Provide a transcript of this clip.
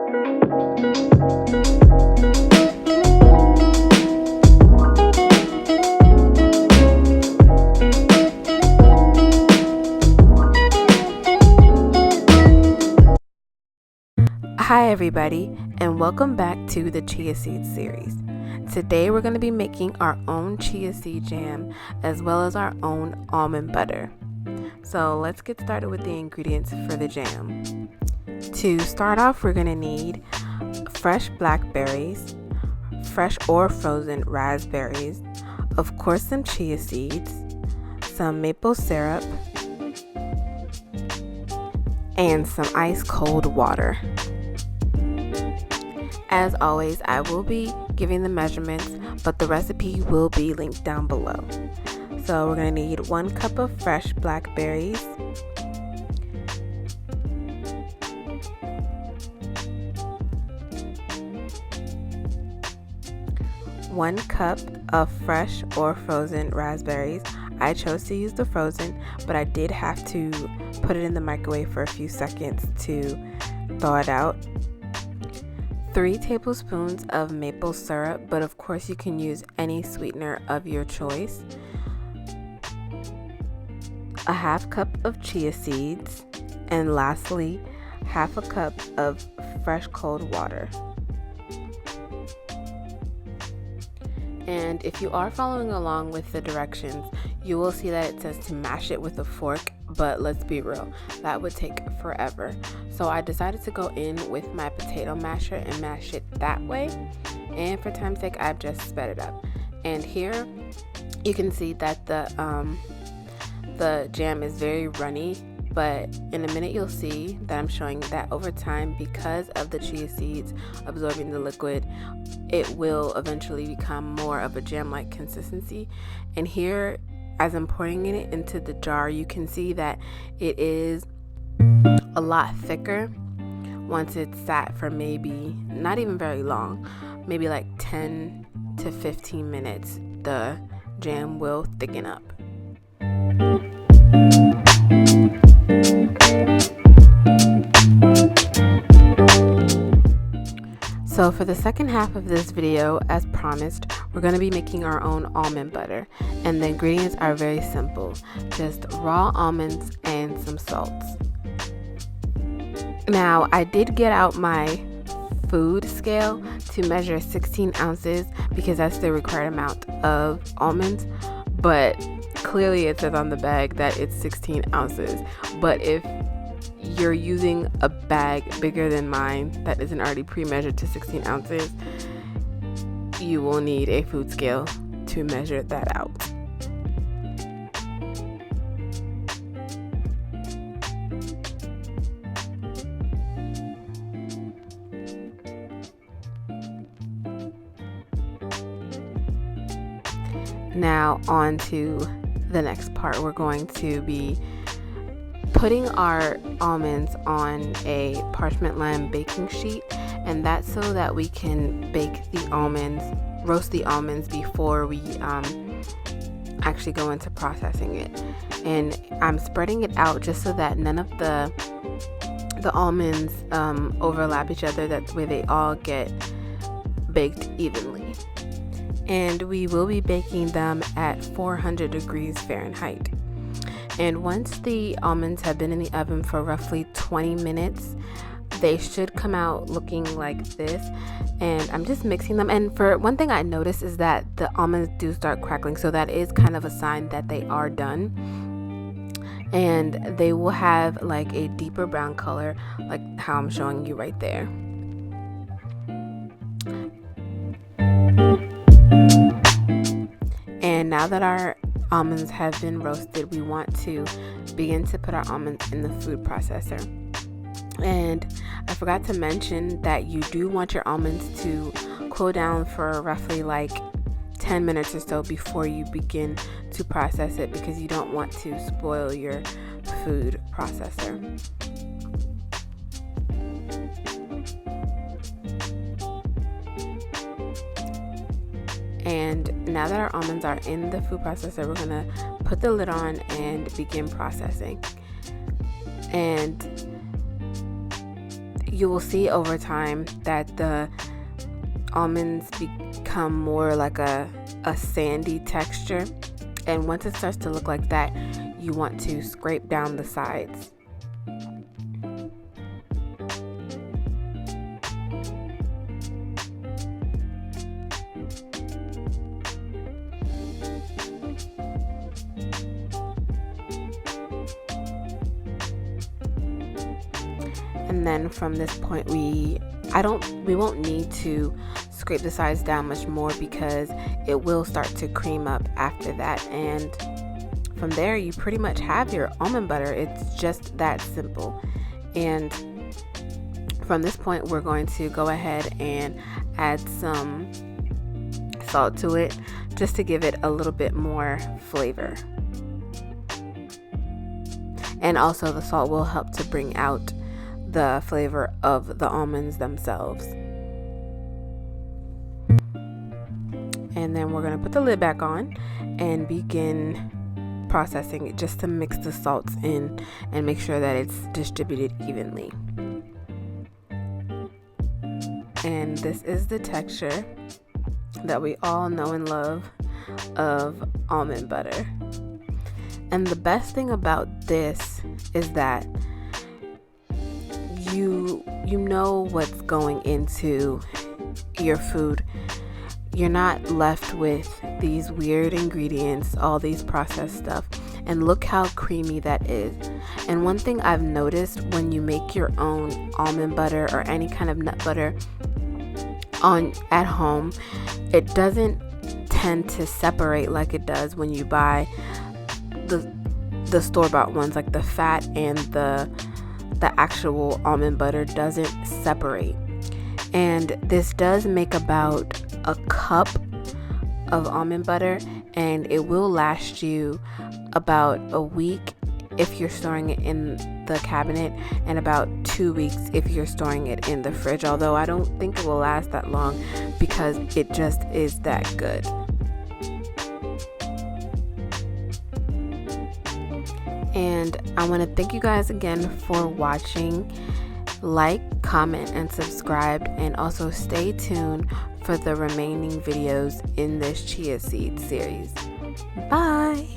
Hi everybody, and welcome back to the Chia Seed series. Today we're going to be making our own chia seed jam as well as our own almond butter. So let's get started with the ingredients for the jam. To start off, we're going to need fresh blackberries, fresh or frozen raspberries, of course some chia seeds, some maple syrup, and some ice cold water. As always, I will be giving the measurements, but the recipe will be linked down below. So we're going to need 1 cup of fresh blackberries, 1 cup of fresh or frozen raspberries. I chose to use the frozen, but I did have to put it in the microwave for a few seconds to thaw it out. 3 tablespoons of maple syrup, but of course you can use any sweetener of your choice. A half cup of chia seeds, and lastly, half a cup of fresh cold water. And if you are following along with the directions, you will see that it says to mash it with a fork, but let's be real, that would take forever. So I decided to go in with my potato masher and mash it that way, and for time's sake I've just sped it up. And here you can see that the jam is very runny, but in a minute you'll see that I'm showing that over time, because of the chia seeds absorbing the liquid, it will eventually become more of a jam-like consistency. And here, as I'm pouring it into the jar, you can see that it is a lot thicker once it's sat for maybe not even very long, maybe like 10 to 15 minutes. The jam will thicken up. So for the second half of this video, as promised, we're going to be making our own almond butter, and the ingredients are very simple, just raw almonds and some salts. Now, I did get out my food scale to measure 16 ounces because that's the required amount of almonds, but clearly it says on the bag that it's 16 ounces. But if you're using a bag bigger than mine that isn't already pre-measured to 16 ounces, you will need a food scale to measure that out. Now on to the next part. We're going to be putting our almonds on a parchment lined baking sheet, and that's so that we can roast the almonds before we actually go into processing it. And I'm spreading it out just so that none of the almonds overlap each other, that way they all get baked evenly. And we will be baking them at 400 degrees Fahrenheit. And once the almonds have been in the oven for roughly 20 minutes, they should come out looking like this. And I'm just mixing them. And for one thing I noticed is that the almonds do start crackling, so that is kind of a sign that they are done. And they will have like a deeper brown color, like how I'm showing you right there. And now that our almonds have been roasted, we want to begin to put our almonds in the food processor. And I forgot to mention that you do want your almonds to cool down for roughly like 10 minutes or so before you begin to process it, because you don't want to spoil your food processor. And now that our almonds are in the food processor, we're gonna put the lid on and begin processing. And you will see over time that the almonds become more like a sandy texture, and once it starts to look like that, you want to scrape down the sides. And then from this point, we won't need to scrape the sides down much more, because it will start to cream up after that. And from there, you pretty much have your almond butter. It's just that simple. And from this point, we're going to go ahead and add some salt to it, just to give it a little bit more flavor. And also the salt will help to bring out the flavor of the almonds themselves. And then we're going to put the lid back on and begin processing it, just to mix the salts in and make sure that it's distributed evenly. And this is the texture that we all know and love of almond butter. And the best thing about this is that you know what's going into your food. You're not left with these weird ingredients, all these processed stuff. And look how creamy that is. And one thing I've noticed, when you make your own almond butter or any kind of nut butter at home, it doesn't tend to separate like it does when you buy the store-bought ones. Like the fat and the actual almond butter doesn't separate. And this does make about a cup of almond butter, and it will last you about a week if you're storing it in the cabinet, and about 2 weeks if you're storing it in the fridge. Although I don't think it will last that long, because it just is that good. And I want to thank you guys again for watching. Like, comment, and subscribe, and also stay tuned for the remaining videos in this chia seed series. Bye!